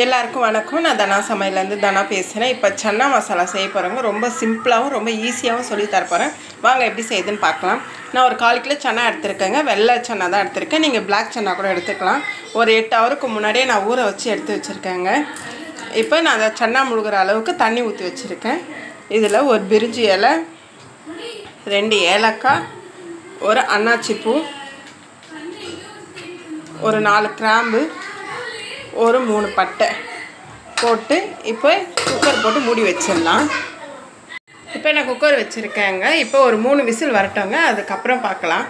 எல்லாருக்கும் வணக்கம். நான் தனா சமையலேருந்து தனா பேசுகிறேன். இப்போ சன்னா மசாலா செய்ய போகிறேங்க. ரொம்ப சிம்பிளாகவும் ரொம்ப ஈஸியாகவும் சொல்லி தரப்போகிறேன். வாங்க எப்படி செய்யுதுன்னு பார்க்கலாம். நான் ஒரு 1/4 கிலோ சன்னா எடுத்துருக்கேங்க. வெள்ளை சன்னா தான் எடுத்திருக்கேன். நீங்கள் பிளாக் சன்னா கூட எடுத்துக்கலாம். ஒரு 8 ஹவருக்கு முன்னாடியே நான் ஊற வச்சு எடுத்து வச்சுருக்கேங்க. இப்போ நான் அந்த சன்னா முழுகிற அளவுக்கு தண்ணி ஊற்றி வச்சுருக்கேன். இதில் ஒரு பிரிஞ்சி இலை, 2 ஏலக்காய், ஒரு அன்னாச்சி பூ, ஒரு 4 கிராம்பு, ஒரு 3 பட்டை போட்டு இப்போ குக்கர் போட்டு மூடி வச்சிடலாம். இப்போ நான் குக்கர் வச்சுருக்கேங்க. இப்போ ஒரு 3 விசில் வரட்டோங்க, அதுக்கப்புறம் பார்க்கலாம்.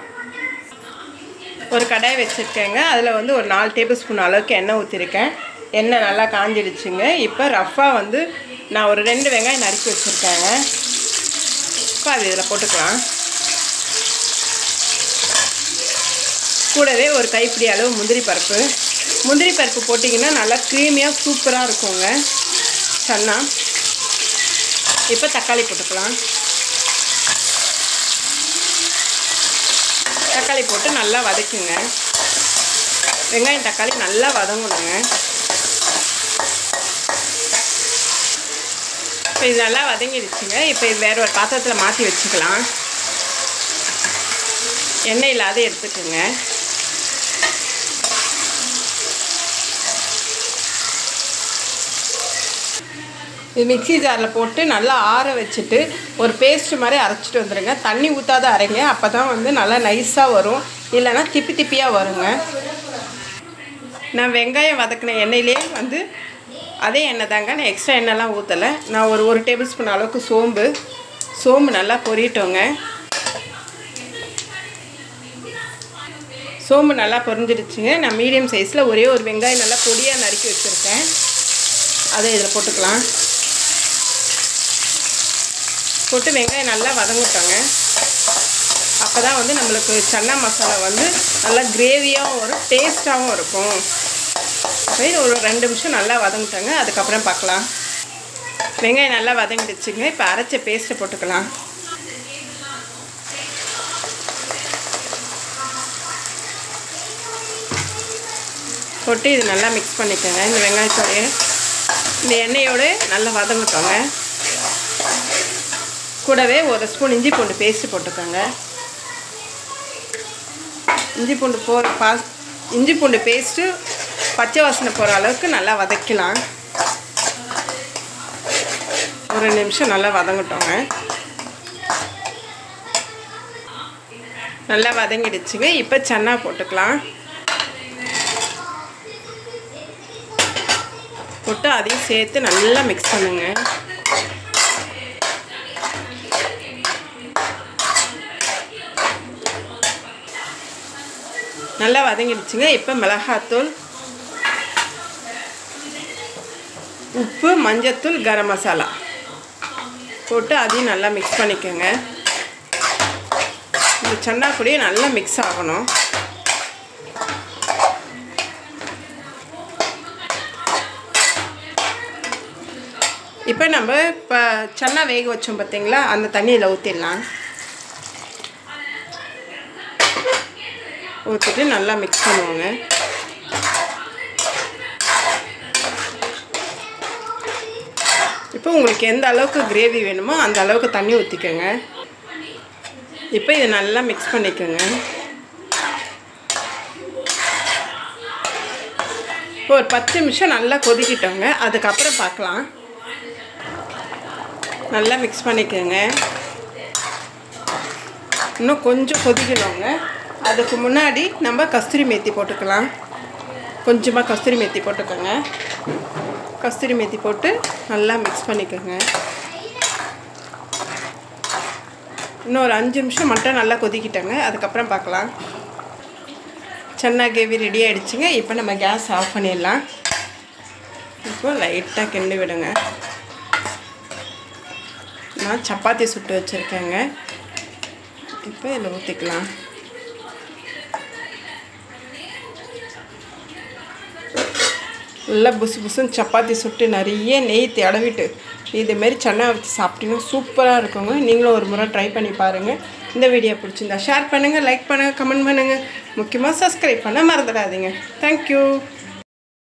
ஒரு கடாய் வச்சுருக்கேங்க. அதில் வந்து ஒரு 4 டேபிள் ஸ்பூன் அளவுக்கு எண்ணெய் ஊற்றிருக்கேன். எண்ணெய் நல்லா காஞ்சிடுச்சுங்க. இப்போ ரஃப்பாக வந்து நான் ஒரு 2 வெங்காயம் நறுக்கி வச்சுருக்கேங்க. இப்போ அது இதில் போட்டுக்கலாம். கூடவே ஒரு கைப்பிடி அளவு முந்திரி பருப்பு போட்டிங்கன்னா நல்லா க்ரீமியாக சூப்பராக இருக்குங்க சன்னா. இப்போ தக்காளி போட்டுக்கலாம். தக்காளி போட்டு நல்லா வதக்குங்க. வெங்காயம் தக்காளி நல்லா வதங்கணுங்க. இப்போ இது நல்லா வதங்கிடுச்சுங்க. இப்போ இது வேறு ஒரு பாத்திரத்தில் மாற்றி வச்சுக்கலாம். எண்ணெய் இல்லாத எடுத்துக்கோங்க. இது மிக்ஸி ஜாரில் போட்டு நல்லா ஆற வச்சுட்டு ஒரு பேஸ்ட்டு மாதிரி அரைச்சிட்டு வந்துடுங்க. தண்ணி ஊற்றாத அரைங்க, அப்போ தான் வந்து நல்லா நைஸாக வரும். இல்லைன்னா திப்பியாக வருங்க. நான் வெங்காயம் வதக்கின எண்ணெயிலே வந்து அதே எண்ணெய் தாங்க, நான் எக்ஸ்ட்ரா எண்ணெய்லாம் ஊற்றலை. நான் ஒரு டேபிள் ஸ்பூன் அளவுக்கு சோம்பு நல்லா பொரியட்டோங்க. சோம்பு நல்லா பொரிஞ்சிடுச்சுங்க. நான் மீடியம் சைஸில் ஒரே ஒரு வெங்காயம் நல்லா பொடியாக நறுக்கி வச்சுருக்கேன். அதை இதில் போட்டுக்கலாம். போட்டு வெங்காயம் நல்லா வதங்கிட்டோங்க. அப்போ தான் வந்து நம்மளுக்கு சன்னா மசாலா வந்து நல்லா கிரேவியாகவும் வரும், டேஸ்ட்டாகவும் இருக்கும். அப்போ ஒரு 2 நிமிஷம் நல்லா வதங்கிட்டோங்க, அதுக்கப்புறம் பார்க்கலாம். வெங்காயம் நல்லா வதங்கிடுச்சுங்க. இப்போ அரைச்ச பேஸ்ட்டை போட்டுக்கலாம். போட்டு இது நல்லா மிக்ஸ் பண்ணிக்கோங்க. இந்த வெங்காயத்தோடைய இந்த எண்ணெயோடு நல்லா வதங்கிட்டோங்க. கூடவே ஒரு ஸ்பூன் இஞ்சி பூண்டு பேஸ்ட்டு போட்டுக்கோங்க. இஞ்சி பூண்டு பேஸ்ட்டு பச்சை வாசனை போகிற அளவுக்கு நல்லா வதக்கலாம். ஒரு 2 நிமிஷம் நல்லா வதங்கிட்டோங்க. நல்லா வதங்கிடுச்சுங்க. இப்போ சன்னா போட்டுக்கலாம். போட்டு அதையும் சேர்த்து நல்லா மிக்ஸ் பண்ணுங்க. நல்லா வதங்கிடுச்சுங்க. இப்போ மிளகாத்தூள், உப்பு, மஞ்சத்தூள், கரம் மசாலா போட்டு அதையும் நல்லா மிக்ஸ் பண்ணிக்கோங்க. இந்த சன்னா கூடயே நல்லா மிக்ஸ் ஆகணும். இப்போ நம்ம சன்னா வேக வச்சோம் பார்த்தீங்களா, அந்த தண்ணியில் ஊற்றிடலாம். ஊற்றிட்டு நல்லா மிக்ஸ் பண்ணுவோங்க. இப்போ உங்களுக்கு எந்த அளவுக்கு கிரேவி வேணுமோ அந்த அளவுக்கு தண்ணி ஊற்றிக்கோங்க. இப்போ இதை நல்லா மிக்ஸ் பண்ணிக்கோங்க. இப்போ ஒரு 10 நிமிஷம் நல்லா கொதிக்கிட்டோங்க, அதுக்கப்புறம் பார்க்கலாம். நல்லா மிக்ஸ் பண்ணிக்கோங்க. இன்னும் கொஞ்சம் கொதிக்கணுங்க. அதுக்கு முன்னாடி நம்ம கஸ்தூரி மேத்தி போட்டுக்கலாம். கொஞ்சமாக கஸ்தூரி மேத்தி போட்டுக்கோங்க. கஸ்தூரி மேத்தி போட்டு நல்லா மிக்ஸ் பண்ணிக்கோங்க. இன்னும் ஒரு 5 நிமிஷம் மட்டும் நல்லா கொதிக்கிட்டோங்க, அதுக்கப்புறம் பார்க்கலாம். சன்னா கிரேவி ரெடி ஆகிடுச்சுங்க. இப்போ நம்ம கேஸ் ஆஃப் பண்ணிடலாம். இப்போ லைட்டாக கிண்டி விடுங்க. நான் சப்பாத்தி சுட்டு வச்சுருக்கேங்க. இப்போ இதில் ஊற்றிக்கலாம். நல்லா புசுன்னு சப்பாத்தி சுட்டு நிறைய நெய் தடவிட்டு இதுமாரி சன்னா வச்சு சாப்பிட்டீங்கன்னா சூப்பராக இருக்குங்க. நீங்களும் ஒரு முறை ட்ரை பண்ணி பாருங்கள். இந்த வீடியோ பிடிச்சிருந்தா ஷேர் பண்ணுங்கள், லைக் பண்ணுங்கள், கமெண்ட் பண்ணுங்கள். முக்கியமாக சப்ஸ்கிரைப் பண்ண மறந்துடாதீங்க. தேங்க்யூ.